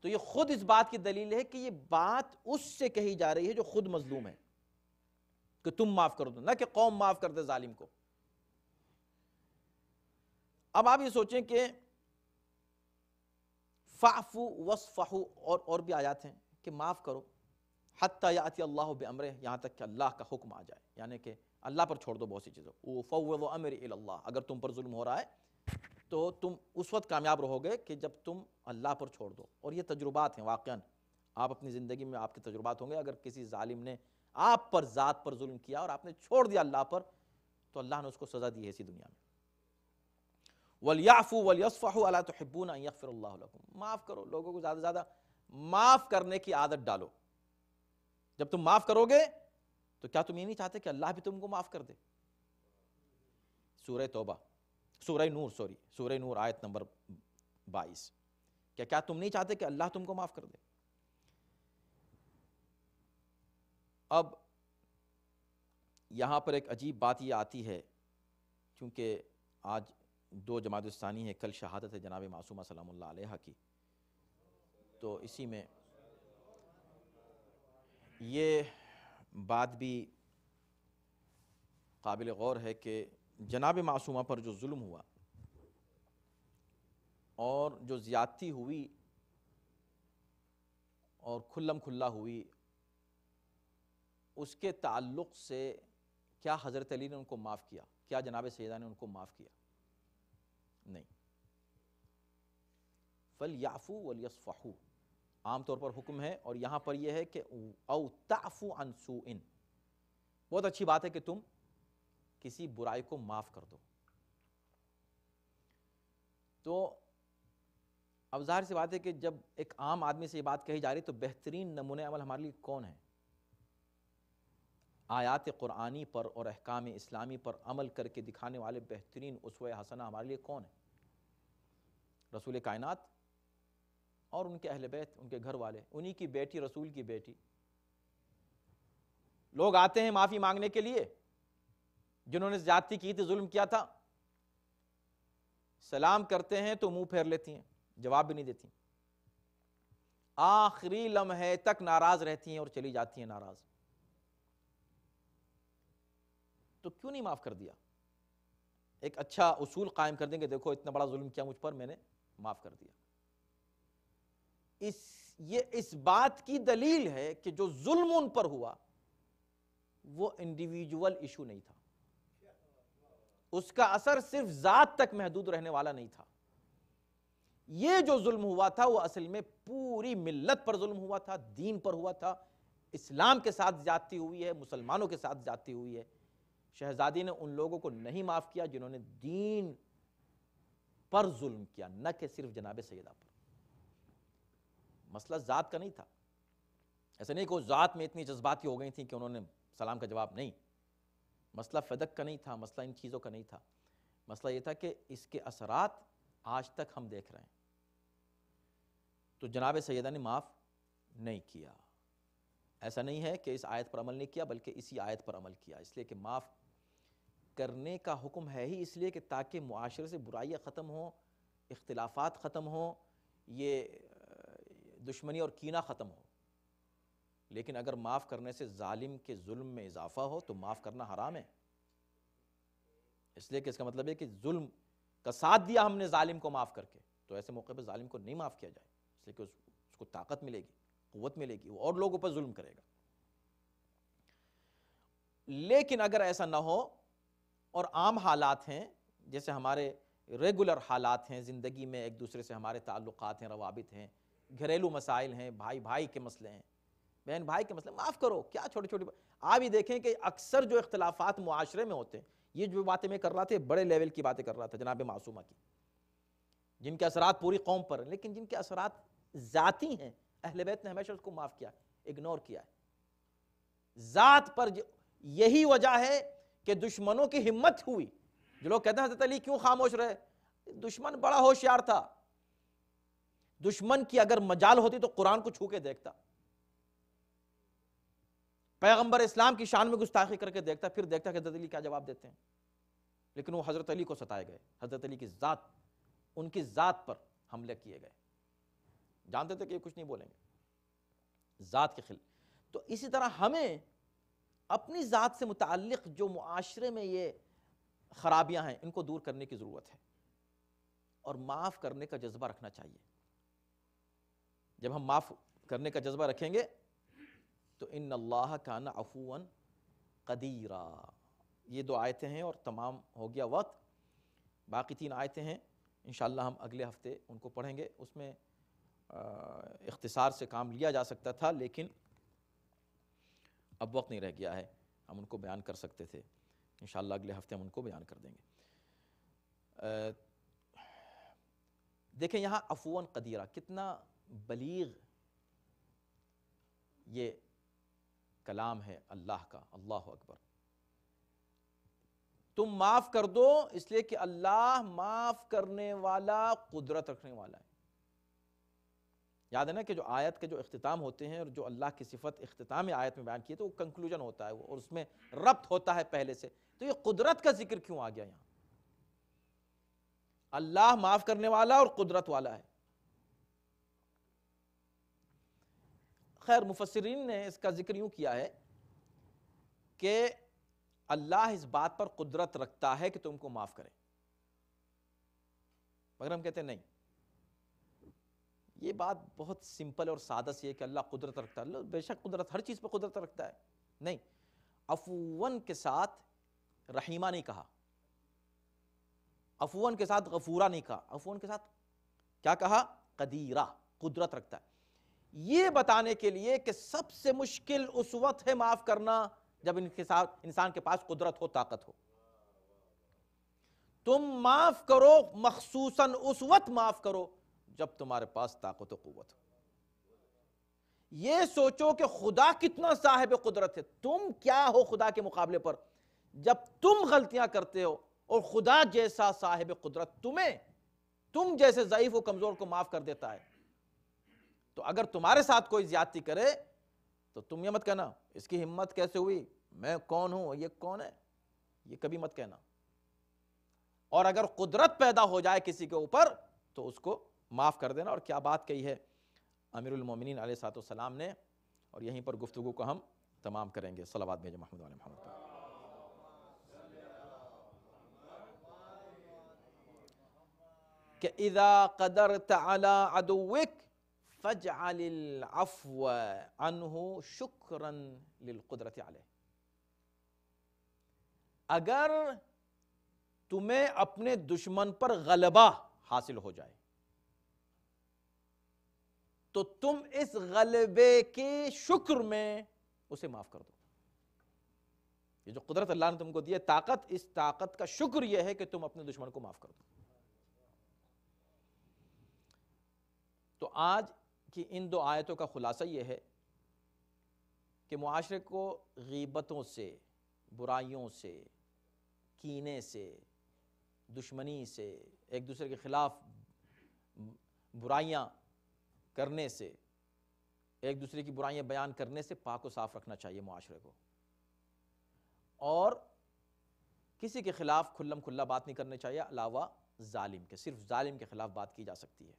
تو یہ خود اس بات کی دلیل ہے کہ یہ بات اس سے کہی جا رہی ہے جو خود مظلوم ہے، کہ تم معاف کر دو، نہ کہ قوم معاف کر دے ظالم کو۔ اب آپ یہ سوچیں کہ فاعفو واصفحوا اور بھی آیات ہیں کہ معاف کرو، حتی یاتی اللہ بامرہ، یہاں تک کہ اللہ کا حکم آ جائے، یعنی کہ اللہ پر چھوڑ دو بہت سی چیزوں۔ وفوض امری الی اللہ، اگر تم پر ظلم ہو رہا ہے تو تم اس وقت کامیاب رہو گے کہ جب تم اللہ پر چھوڑ دو۔ اور یہ تجربات ہیں، واقعاً آپ اپنی زندگی میں آپ کے تجربات ہوں گے، اگر کسی ظالم نے آپ پر ذات پر ظلم کیا اور آپ نے چھوڑ دیا اللہ پر، تو اللہ نے اس کو سزا دی ہے اسی دنیا میں۔ وَلْيَعْفُوا وَلْيَصْفَحُوا أَلَا تُحِبُّونَ أَن يَغْفِرَ اللَّهُ لَكُمْ، معاف کرو، لوگوں کو زیادہ سے زیادہ معاف کرنے کی عادت ڈالو۔ جب تم معاف کرو گے تو کیا تم یہ نہیں چاہتے کہ اللہ بھی تم کو معاف کر دے؟ سورہ توبہ، سورہ نور آیت نمبر 22۔ کیا تم نہیں چاہتے کہ اللہ تم کو معاف کر دے؟ اب یہاں پر ایک عجیب بات یہ آتی ہے، چونکہ آج 2 جمادی الثانی ہے، کل شہادت ہے جناب معصومہ سلام اللہ علیہا کی، تو اسی میں یہ بات بھی قابل غور ہے کہ جناب معصومہ پر جو ظلم ہوا اور جو زیادتی ہوئی اور کھلم کھلا ہوئی، اس کے تعلق سے کیا حضرت علی نے ان کو معاف کیا؟ کیا جناب سیدہ نے ان کو معاف کیا؟ نہیں۔ فَلْيَعْفُوا وَلْيَصْفَحُوا عام طور پر حکم ہے، اور یہاں پر یہ ہے کہ او تعفو عن سوء، بہت اچھی بات ہے کہ تم کسی برائی کو معاف کر دو۔ تو اب ظاہر سی بات ہے کہ جب ایک عام آدمی سے یہ بات کہی جا رہی تو بہترین نمونہ عمل ہمارے لیے کون ہے؟ آیات قرآنی پر اور احکام اسلامی پر عمل کر کے دکھانے والے بہترین اسوہ حسنہ ہمارے لیے کون ہے؟ رسول کائنات اور ان کے اہل بیت، ان کے گھر والے، انہی کی بیٹی، رسول کی بیٹی۔ لوگ آتے ہیں معافی مانگنے کے لیے، جنہوں نے زیادتی کی تھی، ظلم کیا تھا، سلام کرتے ہیں تو منہ پھیر لیتی ہیں، جواب بھی نہیں دیتی، آخری لمحے تک ناراض رہتی ہیں اور چلی جاتی ہیں ناراض۔ تو کیوں نہیں معاف کر دیا؟ ایک اچھا اصول قائم کر دیں کہ دیکھو اتنا بڑا ظلم کیا مجھ پر، میں نے معاف کر دیا۔ یہ اس بات کی دلیل ہے کہ جو ظلم ان پر ہوا وہ انڈیویجول ایشو نہیں تھا، اس کا اثر صرف ذات تک محدود رہنے والا نہیں تھا۔ یہ جو ظلم ہوا تھا وہ اصل میں پوری ملت پر ظلم ہوا تھا، دین پر ہوا تھا، اسلام کے ساتھ زیادتی ہوئی ہے، مسلمانوں کے ساتھ زیادتی ہوئی ہے۔ شہزادی نے ان لوگوں کو نہیں معاف کیا جنہوں نے دین پر ظلم کیا، نہ کہ صرف جناب سیدہ پر۔ مسئلہ ذات کا نہیں تھا، ایسا نہیں کہ وہ ذات میں اتنی جذباتی ہو گئی تھیں کہ انہوں نے سلام کا جواب نہیں۔ مسئلہ فدق کا نہیں تھا، مسئلہ ان چیزوں کا نہیں تھا، مسئلہ یہ تھا کہ اس کے اثرات آج تک ہم دیکھ رہے ہیں۔ تو جناب سیدہ نے معاف نہیں کیا۔ ایسا نہیں ہے کہ اس آیت پر عمل نہیں کیا، بلکہ اسی آیت پر عمل کیا، اس لیے کہ معاف کرنے کا حکم ہے ہی اس لیے کہ تاکہ معاشرے سے برائیاں ختم ہوں، اختلافات ختم ہوں، یہ دشمنی اور کینہ ختم ہو۔ لیکن اگر معاف کرنے سے ظالم کے ظلم میں اضافہ ہو تو معاف کرنا حرام ہے، اس لیے کہ اس کا مطلب ہے کہ ظلم کا ساتھ دیا ہم نے ظالم کو معاف کر کے، تو ایسے موقع پہ ظالم کو نہیں معاف کیا جائے، اس لیے کہ اس کو طاقت ملے گی، قوت ملے گی، وہ اور لوگوں پر ظلم کرے گا۔ لیکن اگر ایسا نہ ہو اور عام حالات ہیں، جیسے ہمارے ریگولر حالات ہیں زندگی میں، ایک دوسرے سے ہمارے تعلقات ہیں، روابط ہیں، گھریلو مسائل ہیں، بھائی بھائی کے مسئلے ہیں، بہن بھائی کے مسئلے، معاف کرو، کیا چھوٹی چھوٹی آپ ہی دیکھیں کہ اکثر جو اختلافات معاشرے میں ہوتے ہیں، یہ جو باتیں میں کر رہا تھا بڑے لیول کی باتیں کر رہا تھا جناب معصومہ کی، جن کے اثرات پوری قوم پر ہیں، لیکن جن کے اثرات ذاتی ہیں، اہل بیت نے ہمیشہ اس کو معاف کیا، اگنور کیا ہے ذات پر۔ یہی وجہ ہے کہ دشمنوں کی ہمت ہوئی، جو لوگ کہتے ہیں حضرت علی کیوں خاموش رہے، دشمن بڑا ہوشیار تھا، دشمن کی اگر مجال ہوتی تو قرآن کو چھو کے دیکھتا، پیغمبر اسلام کی شان میں گستاخی کر کے دیکھتا، پھر دیکھتا کہ حضرت علی کیا جواب دیتے ہیں۔ لیکن وہ حضرت علی کو ستائے گئے، حضرت علی کی ذات، ان کی ذات پر حملے کیے گئے، جانتے تھے کہ یہ کچھ نہیں بولیں گے، ذات کے خلاف۔ تو اسی طرح ہمیں اپنی ذات سے متعلق جو معاشرے میں یہ خرابیاں ہیں ان کو دور کرنے کی ضرورت ہے، اور معاف کرنے کا جذبہ رکھنا چاہیے۔ جب ہم معاف کرنے کا جذبہ رکھیں گے تو ان اللہ کان عفوا قدیرا۔ یہ 2 آیتیں ہیں اور تمام ہو گیا وقت، باقی 3 آیتیں ہیں، انشاءاللہ ہم اگلے ہفتے ان کو پڑھیں گے۔ اس میں اختصار سے کام لیا جا سکتا تھا، لیکن اب وقت نہیں رہ گیا ہے، ہم ان کو بیان کر سکتے تھے، انشاءاللہ اگلے ہفتے ہم ان کو بیان کر دیں گے۔ دیکھیں یہاں عفواً قدیرہ، کتنا بلیغ یہ کلام ہے اللہ کا، اللہ اکبر۔ تم معاف کر دو اس لیے کہ اللہ معاف کرنے والا، قدرت رکھنے والا ہے۔ یاد ہے نا کہ جو آیت کے جو اختتام ہوتے ہیں اور جو اللہ کی صفت اختتام آیت میں بیان کی ہے تو وہ کنکلوژن ہوتا ہے اور اس میں ربط ہوتا ہے پہلے سے، تو یہ قدرت کا ذکر کیوں آ گیا یہاں؟ اللہ معاف کرنے والا اور قدرت والا ہے۔ خیر مفسرین نے اس کا ذکر یوں کیا ہے کہ اللہ اس بات پر قدرت رکھتا ہے کہ تم کو معاف کرے، مگر ہم کہتے ہیں نہیں، یہ بات بہت سمپل اور سادہ سی ہے کہ اللہ قدرت رکھتا ہے۔ اللہ بے شک قدرت، ہر چیز پہ قدرت رکھتا ہے، نہیں، عفواً کے ساتھ رحیمہ نہیں کہا، عفواً کے ساتھ غفورہ نہیں کہا، عفواً کے ساتھ کیا کہا؟ قدیرہ، قدرت رکھتا ہے، یہ بتانے کے لیے کہ سب سے مشکل اس وقت ہے معاف کرنا جب انسان کے پاس قدرت ہو، طاقت ہو۔ تم معاف کرو، مخصوصاً اس وقت معاف کرو جب تمہارے پاس طاقت و قوت ہو۔ یہ سوچو کہ خدا کتنا صاحب قدرت ہے، تم کیا ہو خدا کے مقابلے پر جب تم غلطیاں کرتے ہو، اور خدا جیسا صاحب قدرت تم جیسے ضعیف و کمزور کو معاف کر دیتا ہے۔ تو اگر تمہارے ساتھ کوئی زیادتی کرے تو تم یہ مت کہنا اس کی ہمت کیسے ہوئی، میں کون ہوں، یہ کون ہے، یہ کبھی مت کہنا۔ اور اگر قدرت پیدا ہو جائے کسی کے اوپر تو اس کو معاف کر دینا۔ اور کیا بات کہی ہے امیر المومنین علیہ الصلوۃ والسلام نے، اور یہیں پر گفتگو کو ہم تمام کریں گے۔ صلوات بھیجیں محمد علیہ محمد پر۔ کہ اذا قدرت علی عدوک فاجعل العفو عنہ شکرا للقدرت علیہ۔ اگر تمہیں اپنے دشمن پر غلبہ حاصل ہو جائے تو تم اس غلبے کے شکر میں اسے معاف کر دو۔ یہ جو قدرت اللہ نے تم کو دی ہے، طاقت، اس طاقت کا شکر یہ ہے کہ تم اپنے دشمن کو معاف کر دو۔ تو آج کی ان دو آیتوں کا خلاصہ یہ ہے کہ معاشرے کو غیبتوں سے، برائیوں سے، کینے سے، دشمنی سے، ایک دوسرے کے خلاف برائیاں کرنے سے، ایک دوسرے کی برائیاں بیان کرنے سے پاک و صاف رکھنا چاہیے معاشرے کو، اور کسی کے خلاف کھلم کھلا بات نہیں کرنی چاہیے علاوہ ظالم کے۔ صرف ظالم کے خلاف بات کی جا سکتی ہے،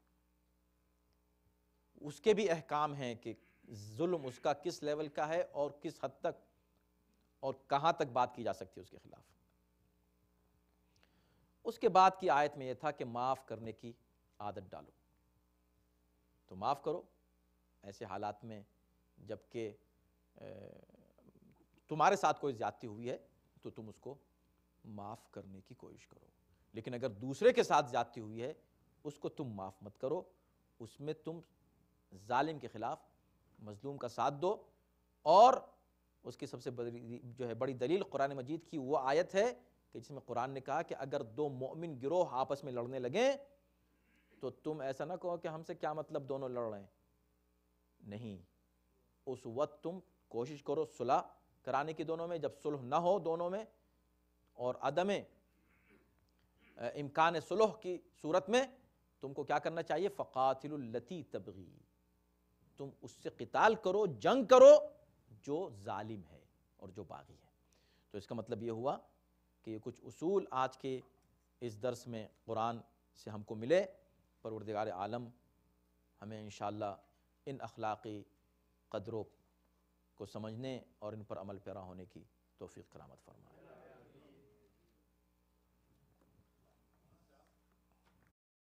اس کے بھی احکام ہیں کہ ظلم اس کا کس لیول کا ہے اور کس حد تک اور کہاں تک بات کی جا سکتی ہے اس کے خلاف۔ اس کے بعد کی آیت میں یہ تھا کہ معاف کرنے کی عادت ڈالو، تو معاف کرو ایسے حالات میں جبکہ تمہارے ساتھ کوئی زیادتی ہوئی ہے تو تم اس کو معاف کرنے کی کوشش کرو، لیکن اگر دوسرے کے ساتھ زیادتی ہوئی ہے اس کو تم معاف مت کرو، اس میں تم ظالم کے خلاف مظلوم کا ساتھ دو۔ اور اس کی سب سے بڑی دلیل قرآن مجید کی وہ آیت ہے کہ جس میں قرآن نے کہا کہ اگر دو مومن گروہ آپس میں لڑنے لگیں تو تم ایسا نہ کہو کہ ہم سے کیا مطلب دونوں لڑ رہے ہیں، نہیں، اس وقت تم کوشش کرو صلح کرانے کی دونوں میں، جب صلح نہ ہو دونوں میں اور عدم امکان صلح کی صورت میں تم کو کیا کرنا چاہیے؟ فقاتلوا التی تبغی، تم اس سے قتال کرو، جنگ کرو جو ظالم ہے اور جو باغی ہے۔ تو اس کا مطلب یہ ہوا کہ یہ کچھ اصول آج کے اس درس میں قرآن سے ہم کو ملے۔ پروردگار عالم ہمیں انشاءاللہ ان اخلاقی قدروں کو سمجھنے اور ان پر عمل پیرا ہونے کی توفیق کرامت فرمائے۔